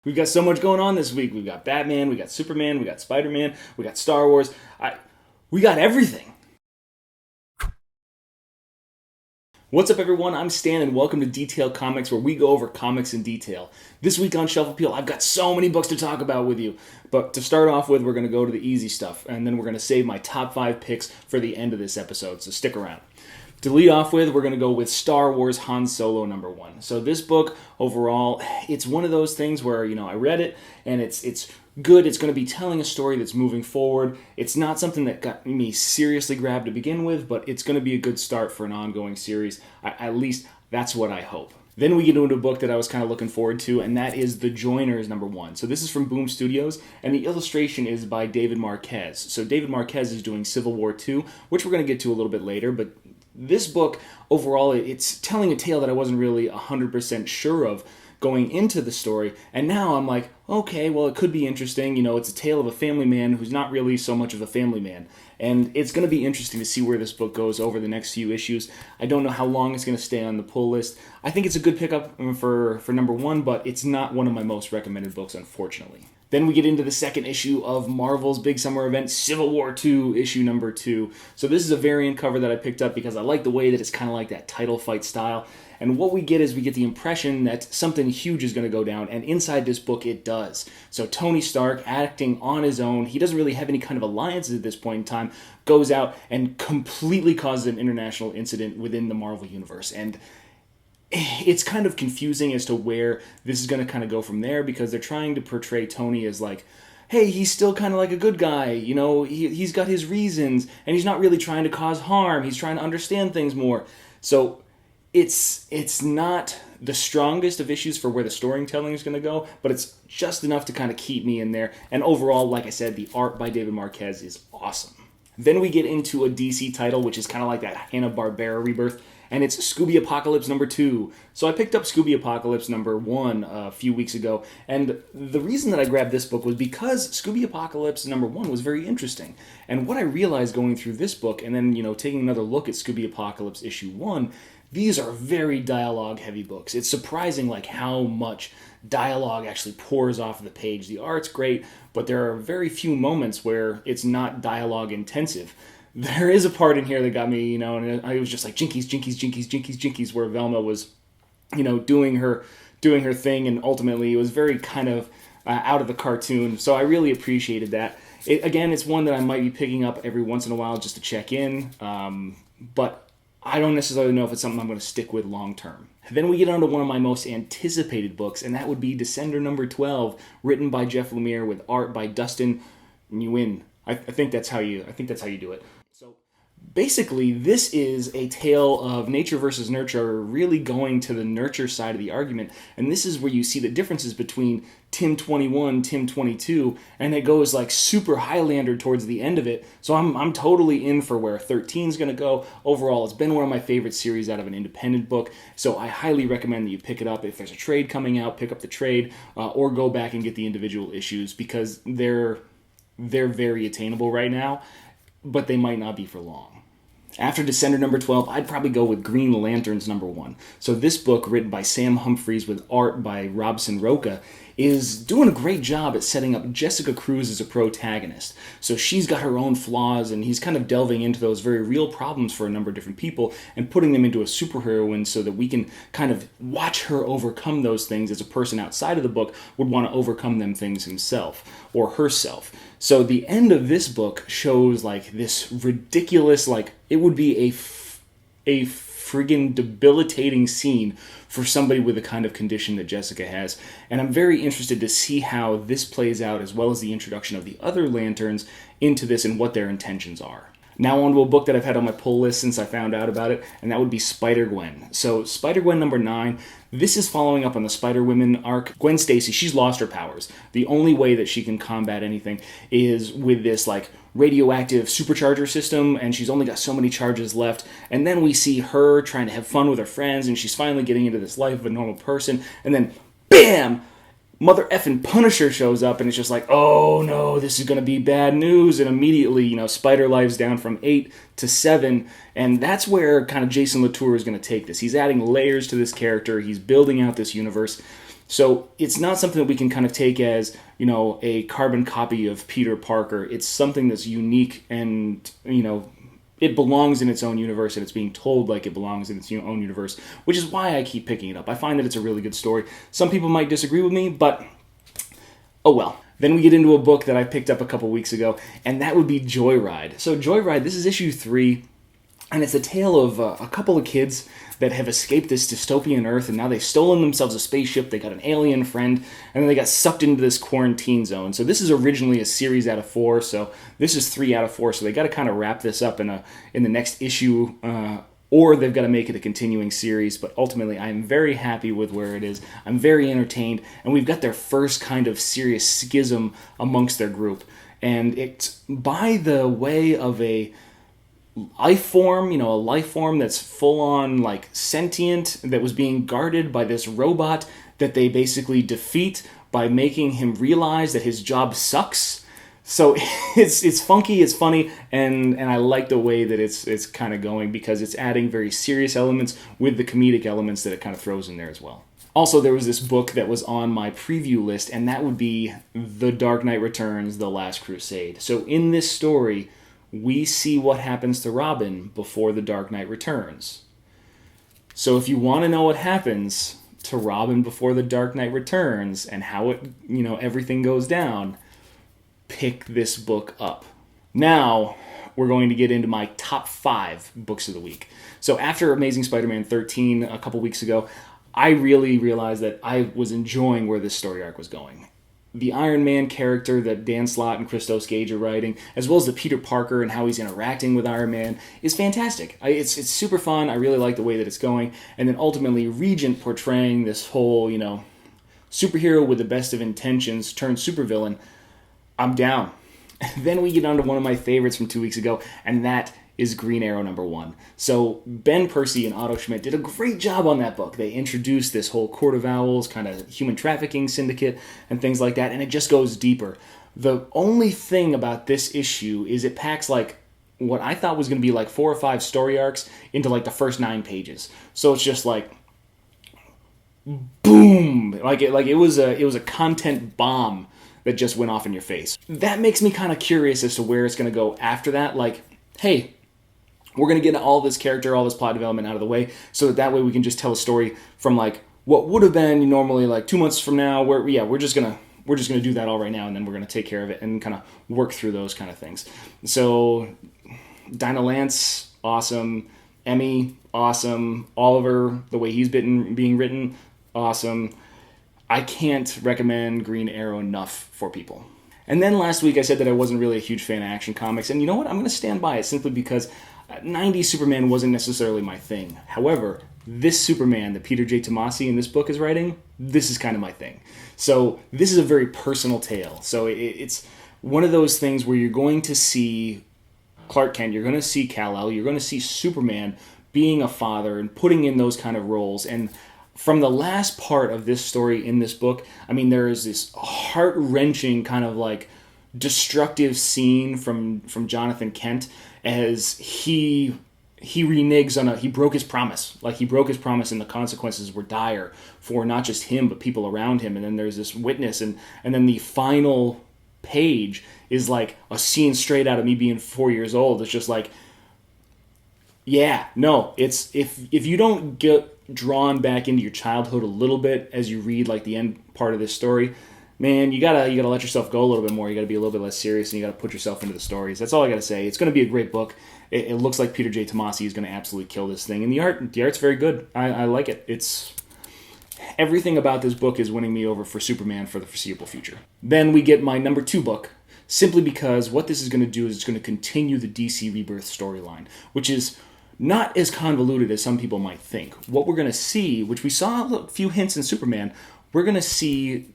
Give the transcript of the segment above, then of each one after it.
We've got so much going on this week. We've got Batman, we got Superman, we got Spider-Man, we got Star Wars. We got everything. What's up, everyone? I'm Stan, and welcome to Detail Comics, where we go over comics in detail. This week on Shelf Appeal, I've got so many books to talk about with you. But to start off with, we're going to go to the easy stuff, and then we're going to save my top 5 picks for the end of this episode, so stick around. To lead off with, we're going to go with Star Wars Han Solo #1. So this book, overall, it's one of those things where, I read it, and it's good. It's going to be telling a story that's moving forward. It's not something that got me seriously grabbed to begin with, but it's going to be a good start for an ongoing series. At least, that's what I hope. Then we get into a book that I was kind of looking forward to, and that is The Joiners #1. So this is from Boom Studios, and the illustration is by David Marquez. So David Marquez is doing Civil War II, which we're going to get to a little bit later, but this book, overall, it's telling a tale that I wasn't really 100% sure of going into the story, and now I'm like, okay, well, it could be interesting. It's a tale of a family man who's not really so much of a family man, and it's going to be interesting to see where this book goes over the next few issues. I don't know how long it's going to stay on the pull list. I think it's a good pickup for #1, but it's not one of my most recommended books, unfortunately. Then we get into the second issue of Marvel's big summer event, Civil War II, issue #2. So this is a variant cover that I picked up because I like the way that it's kind of like that title fight style. And what we get is we get the impression that something huge is going to go down, and inside this book it does. So Tony Stark, acting on his own, he doesn't really have any kind of alliances at this point in time, goes out and completely causes an international incident within the Marvel Universe. And it's kind of confusing as to where this is going to kind of go from there, because they're trying to portray Tony as like, hey, he's still kind of like a good guy, he's got his reasons, and he's not really trying to cause harm, he's trying to understand things more. So it's not the strongest of issues for where the storytelling is going to go, but it's just enough to kind of keep me in there. And overall, like I said, the art by David Marquez is awesome. Then we get into a DC title, which is kind of like that Hanna-Barbera Rebirth, and it's Scooby Apocalypse #2. So I picked up Scooby Apocalypse #1 a few weeks ago, and the reason that I grabbed this book was because Scooby Apocalypse #1 was very interesting. And what I realized going through this book, and then, taking another look at Scooby Apocalypse issue 1, these are very dialogue-heavy books. It's surprising how much dialogue actually pours off of the page. The art's great, but there are very few moments where it's not dialogue-intensive. There is a part in here that got me, and I was just like, jinkies, jinkies, jinkies, jinkies, jinkies, where Velma was, doing her thing, and ultimately it was very kind of out of the cartoon. So I really appreciated that. It's one that I might be picking up every once in a while just to check in, but I don't necessarily know if it's something I'm going to stick with long term. Then we get on to one of my most anticipated books, and that would be Descender #12, written by Jeff Lemire with art by Dustin Nguyen. I think that's how you do it. So basically, this is a tale of nature versus nurture, really going to the nurture side of the argument, and this is where you see the differences between Tim 21, Tim 22, and it goes like super Highlander towards the end of it. So I'm totally in for where 13 is going to go. Overall, it's been one of my favorite series out of an independent book, so I highly recommend that you pick it up. If there's a trade coming out, pick up the trade, or go back and get the individual issues, because they're very attainable right now, but they might not be for long. After Descender #12, I'd probably go with Green Lanterns #1. So this book, written by Sam Humphries with art by Robson Roca, is doing a great job at setting up Jessica Cruz as a protagonist. So she's got her own flaws, and he's kind of delving into those very real problems for a number of different people and putting them into a superheroine so that we can kind of watch her overcome those things as a person outside of the book would want to overcome them things himself or herself. So the end of this book shows like this ridiculous, like it would be a friggin' debilitating scene for somebody with the kind of condition that Jessica has. And I'm very interested to see how this plays out, as well as the introduction of the other Lanterns into this and what their intentions are. Now on to a book that I've had on my pull list since I found out about it, and that would be Spider-Gwen. So Spider-Gwen #9, this is following up on the Spider-Women arc. Gwen Stacy, she's lost her powers. The only way that she can combat anything is with this like radioactive supercharger system, and she's only got so many charges left. And then we see her trying to have fun with her friends, and she's finally getting into this life of a normal person, and then BAM! Mother effing Punisher shows up, and it's just like, oh no, this is going to be bad news. And immediately, Spider Life's down from 8 to 7, and that's where kind of Jason Latour is going to take this. He's adding layers to this character. He's building out this universe. So it's not something that we can kind of take as, a carbon copy of Peter Parker. It's something that's unique and, it belongs in its own universe, and it's being told like it belongs in its own universe, which is why I keep picking it up. I find that it's a really good story. Some people might disagree with me, but oh well. Then we get into a book that I picked up a couple weeks ago, and that would be Joyride. So Joyride, this is issue 3, and it's a tale of a couple of kids that have escaped this dystopian Earth, and now they've stolen themselves a spaceship, they got an alien friend, and then they got sucked into this quarantine zone. So this is originally a series out of 4, so this is 3 out of 4, so they got to kind of wrap this up in the next issue, or they've got to make it a continuing series, but ultimately I'm very happy with where it is. I'm very entertained, and we've got their first kind of serious schism amongst their group, and it's by the way of a life form, a life form that's full on like sentient, that was being guarded by this robot that they basically defeat by making him realize that his job sucks. So it's funky, it's funny, and I like the way that it's kind of going, because it's adding very serious elements with the comedic elements that it kind of throws in there as well. Also, there was this book that was on my preview list, and that would be The Dark Knight Returns, The Last Crusade. So in this story, we see what happens to Robin before The Dark Knight Returns. So if you want to know what happens to Robin before The Dark Knight Returns and how it, everything goes down, pick this book up. Now, we're going to get into my top 5 books of the week. So after Amazing Spider-Man 13 a couple weeks ago, I really realized that I was enjoying where this story arc was going. The Iron Man character that Dan Slott and Christos Gage are writing, as well as the Peter Parker and how he's interacting with Iron Man, is fantastic. It's super fun. I really like the way that it's going. And then ultimately, Regent portraying this whole, superhero with the best of intentions turned supervillain. I'm down. Then we get on to one of my favorites from 2 weeks ago, and that is Green Arrow #1. So Ben Percy and Otto Schmidt did a great job on that book. They introduced this whole Court of Owls kind of human trafficking syndicate and things like that, and it just goes deeper. The only thing about this issue is it packs like what I thought was going to be like 4 or 5 story arcs into like the first 9 pages. So it's just like boom, it was a content bomb that just went off in your face. That makes me kind of curious as to where it's going to go after that. Like, hey, we're going to get all this character, all this plot development out of the way, so that way we can just tell a story from like what would have been normally like 2 months from now. We're just gonna do that all right now, and then we're gonna take care of it and kind of work through those kind of things. So, Dinah Lance, awesome. Emmy, awesome. Oliver, the way he's being written, awesome. I can't recommend Green Arrow enough for people. And then last week I said that I wasn't really a huge fan of Action Comics, and you know what? I'm going to stand by it simply because 90s Superman wasn't necessarily my thing. However, this Superman that Peter J. Tomasi in this book is writing, this is kind of my thing. So this is a very personal tale. So it's one of those things where you're going to see Clark Kent, you're going to see Kal-El, you're going to see Superman being a father and putting in those kind of roles. And from the last part of this story in this book, I mean, there is this heart-wrenching kind of like destructive scene from Jonathan Kent as he reneges on he broke his promise. Like, he broke his promise, and the consequences were dire for not just him, but people around him. And then there's this witness, and then the final page is like a scene straight out of me being 4 years old. It's just like, yeah, no, it's if you don't get drawn back into your childhood a little bit as you read like the end part of this story, man, you gotta let yourself go a little bit more. You gotta be a little bit less serious, and you gotta put yourself into the stories. That's all I gotta say. It's gonna be a great book. It looks like Peter J. Tomasi is gonna absolutely kill this thing, and the art's very good. I like it. It's everything about this book is winning me over for Superman for the foreseeable future. Then we get my number 2 book, simply because what this is gonna do is it's gonna continue the DC Rebirth storyline, which is not as convoluted as some people might think. What we're going to see, which we saw a few hints in Superman, we're going to see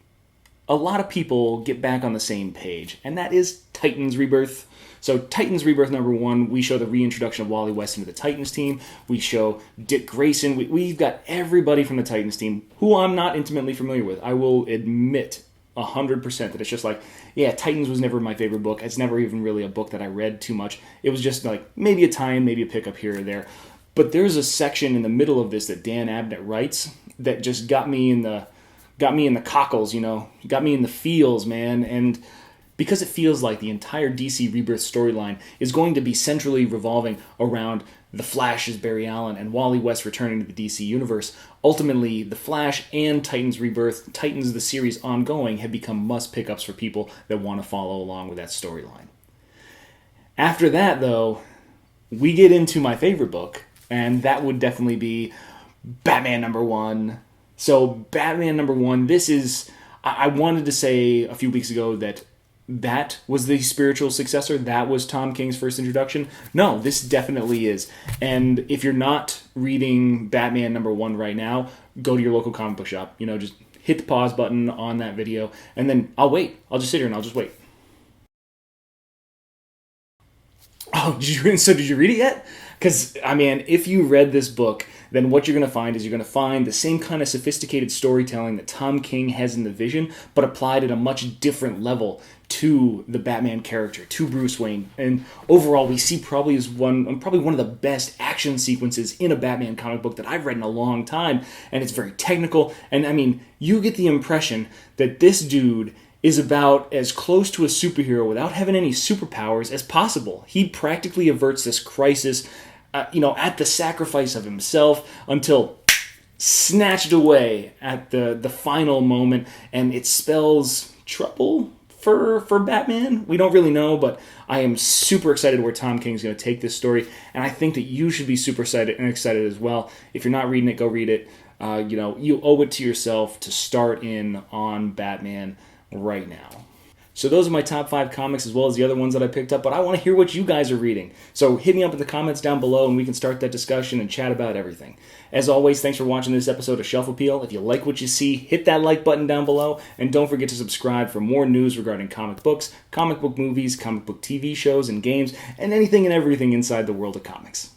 a lot of people get back on the same page, and that is Titans Rebirth. So Titans Rebirth #1, we show the reintroduction of Wally West into the Titans team. We show Dick Grayson. We've got everybody from the Titans team, who I'm not intimately familiar with. I will admit 100% that it's just like, yeah, Titans was never my favorite book. It's never even really a book that I read too much. It was just like maybe a tie-in, maybe a pickup here or there. But there's a section in the middle of this that Dan Abnett writes that just got me in the got me in the cockles, got me in the feels, man. And because it feels like the entire DC Rebirth storyline is going to be centrally revolving around The Flash's Barry Allen and Wally West returning to the DC universe, ultimately The Flash and Titans Rebirth, Titans the series ongoing, have become must pickups for people that want to follow along with that storyline. After that, though, we get into my favorite book, and that would definitely be Batman #1. So Batman #1, this is, I wanted to say a few weeks ago that was the spiritual successor. That was Tom King's first introduction. No, this definitely is. And if you're not reading Batman #1 right now, go to your local comic book shop. Just hit the pause button on that video, and then I'll wait. I'll just sit here and I'll just wait. Oh, did you read it yet? Because, if you read this book, then what you're going to find is you're going to find the same kind of sophisticated storytelling that Tom King has in the Vision, but applied at a much different level to the Batman character, to Bruce Wayne. And overall, we see probably one of the best action sequences in a Batman comic book that I've read in a long time, and it's very technical. And you get the impression that this dude is about as close to a superhero without having any superpowers as possible. He practically averts this crisis, at the sacrifice of himself, until snatched away at the final moment, and it spells trouble for Batman. We don't really know, but I am super excited where Tom King's going to take this story, and I think that you should be super excited as well. If you're not reading it, go read it. You owe it to yourself to start in on Batman right now. So those are my top 5 comics, as well as the other ones that I picked up, but I want to hear what you guys are reading. So hit me up in the comments down below and we can start that discussion and chat about everything. As always, thanks for watching this episode of Shelf Appeal. If you like what you see, hit that like button down below, and don't forget to subscribe for more news regarding comic books, comic book movies, comic book TV shows and games, and anything and everything inside the world of comics.